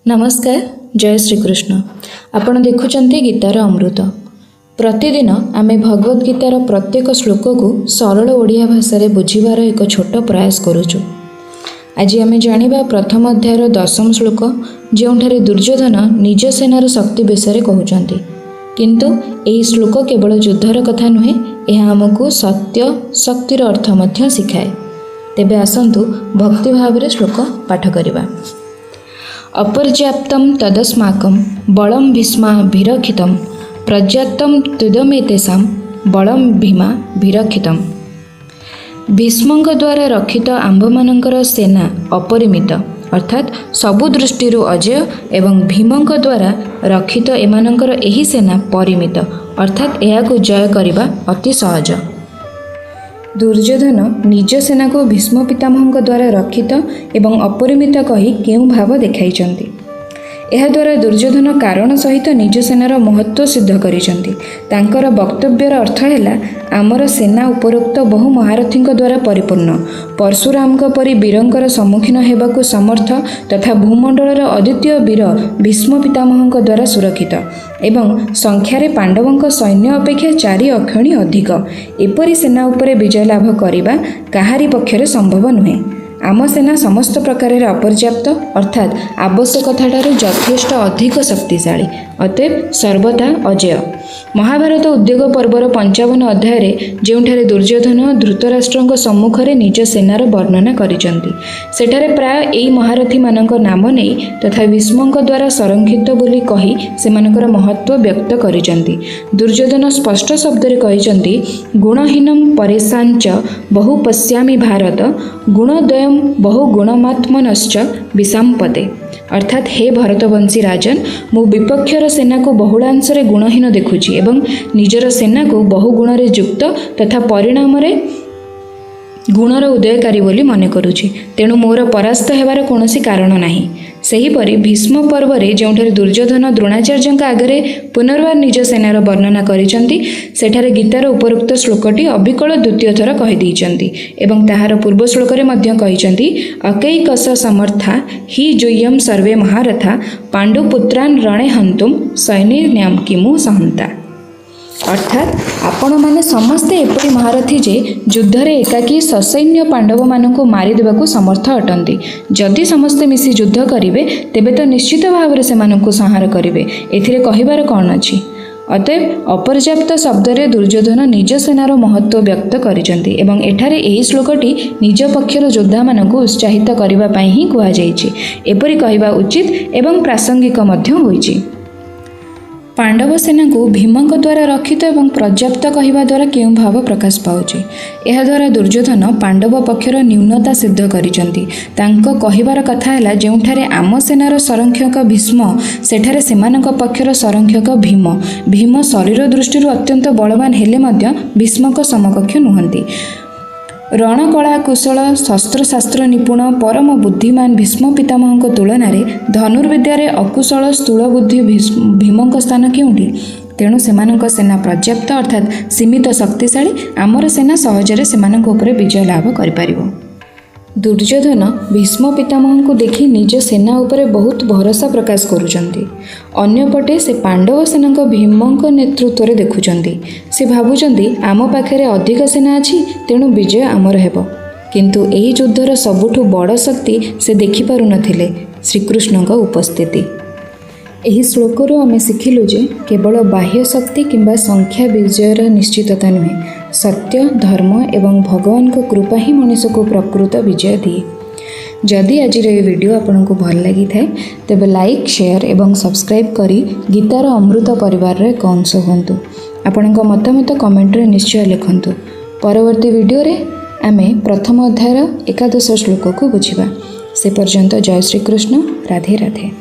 नमस्कार। जय श्री कृष्ण। आपण देखुचंती गीतार अमृत। प्रतिदिन आमे भगवद गीतार प्रत्येक श्लोक को सरल ओडिया भाषा बुझिबार एक छोट प्रयास करुचु। आज आमे जानिबा प्रथम अध्यायर 10 श्लोक, जोंठारे दुर्योधन निज सेनार शक्ति विषय कहउचंती। किंतु एही श्लोक केवल युद्धर कथा नुहे, यह आमको सत्य शक्तिर अर्थ मध्य शिखाए। तेबे आसंतु भक्ति भाव श्लोक पाठ करिबा। अपर्याप्तं तदस्माकं बलं भीष्माभिरक्षितं प्रज्ञातं त्वदमेतेषां बलं भीमा विरक्षितं। भीष्मଙ୍କ द्वारा रक्षित आंभମାନଙ୍କର सेना अपरिमित अर्थात सबु दृष्टि अजय एवं भीमଙ୍କ द्वारा रक्षित एमानଙ୍କର एही सेना परिमित अर्थात एहाको जय करिबा अति सहज। दुर्योधन निज सेना को भीष्म पितामह द्वारा रक्षित एवं अपरिमित कही केउं भाव देखाइछन्ति। एहा द्वारा दुर्योधन कारण सहित निज सेनार महत्व सिद्ध करिछन्ति। तांकर वक्तव्यर अर्थ हैला, आमर सेना उपरोक्त बहु महारथी द्वारा परिपूर्ण, परशुरामक परि वीरंकर सम्मुखीन हेबाकु समर्थ तथा भूमंडलर अद्वितीय वीर भीष्म पितामह द्वारा सुरक्षित एवं संख्यारे पांडवंक सैन्य अपेक्षा 4 अक्षणी अधिक। एपरि सेना उपरे विजय लाभ करिबा काहारी पक्षरे संभव नुहे। आम सेना समस्त प्रकार अपर्याप्त अर्थात आवश्यकताठारु यथेष्ट अधिक शक्तिशाली, अतएव सर्वथा अजय। महाभारत उद्योग पर्वर 55 अध्याय जोंठारे दुर्योधन धृतराष्ट्रଙ୍କ सम्मुखरे निज सेनार वर्णना करिसंती। सेठारे प्राय एई महारथी मानक नाम नै तथा भीष्मଙ୍କ द्वारा संरक्षित बोली कही सेमानकर महत्व व्यक्त करिसंती। दुर्योधन स्पष्ट शब्दरे कहिसंती, गुणहीनं परेशांच बहु पश्यामि भारत गुणोदयं बहु गुणमात्मनश्च विषाम्पते। अर्थात हे भरतवंशी राजन, मु विपक्षर सेना को बहुलांश गुणहीन देखुची एवं निजर सेना को बहु गुण युक्त तथा परिणाम गुणर उदयकारी बोली मन करुछि। तेणु मोर परास्त हेबार कोनोसी कारण नाही। सेहीपरि भीष्म पर्वरे जोंठारे दुर्योधन द्रोणाचार्यଙ୍କ आगरे पुनर्बार निज सेनार वर्णना करिसंती, सेठारे गीतार उपरोक्त श्लोकटी अविकल द्वितीय थर कहि दैचंती एवं ताहार पूर्व श्लोकरे मध्य कहिसंती, अकैकस समर्था हि जोय्यं सर्वे महारथा पांडुपुत्रान् रणे हन्तुं सैन्येनां किमु सहन्ता। अर्थात आपण माने समस्ते एपरि महारथी जे युद्धरे एकाकी ससैन्य पांडव मानक मारिदेबाकू समर्थ अटंती। जदि समस्ते मिसी युद्ध करिवे तेबे तो निश्चित भाव से मानक संहार करिवे। एथिरे कहिबार कौन अछि। अतएव अपर्याप्त शब्दरे दुर्योधन निज सेनार महत्व व्यक्त करिसंती एवं एठारे एही श्लोकटी निज पक्षर योद्धा मानक उत्साहित करिबा पई ही कुहा जायछि। एपरि कहिबा उचित एवं प्रासंगिक मध्य होइछि। पांडव सेना को भीमଙ୍କ द्वारा रक्षित एवं पर्याप्त कहवा द्वारा क्यों भाव प्रकाश पाउछि। एहा द्वारा दुर्योधन पांडव पक्षर न्यूनता सिद्ध करिसंती। तांको कहिबार कथा हैला, जोंठारे आम सेनार संरक्षक भीष्म सेठारे सेमानक पक्षर संरक्षक भीम। भीम शरीर दृष्टि अत्यंत बलवान हेले मध्य भीष्मक समकक्ष नुहंती। रणकला कुशल शस्त्रशास्त्र निपुण परम बुद्धिमान भीष्म पितामह तुलन में धनुर्विद्यारे अकुशल स्थूल बुद्धि भीमଙ୍କ स्थान केउंठी। तेणु सेमानଙ୍କ सेना पर्याप्त अर्थात सीमित शक्तिशाली। आमर सेना सहजरे सेमानଙ୍କ उपरे विजय लाभ करिपारिबो। दुर्योधन भीष्म पितामह को देखि निज सेना उपरे बहुत भरोसा प्रकाश करुचंती। अन्यपटे से पांडव सेना भीमଙ୍କ नेतृत्व देखुचंती। से भाबुचंती आम पाखरे अधिक सेना अछि, तेणु विजय आमर हेबो। किंतु एही युद्धर सबुठु बड़ शक्ति से देखि पारु नथिले श्रीकृष्णଙ୍କ उपस्थिति। एही श्लोकरू आमे शिखिलु जे केवल बाह्य शक्ति किंबा संख्या विजयर निश्चितता नुहे, सत्य धर्म एवं भगवान को कृपा ही मनुष्य को प्रकृत विजय दिए। जदि आज ये वीडियो आपन को भल लगी थाए तेबे लाइक शेयर एवं सब्सक्राइब करी गीतार अमृत परिवार रे एक अंश हुंतु। आपन को मतामत कमेंट रे निश्चय लिखंतु। परवर्ती वीडियो रे आमे प्रथम अध्यायर 11 श्लोक को बुझिबा। से पर्यंत जय श्री कृष्ण। राधे राधे।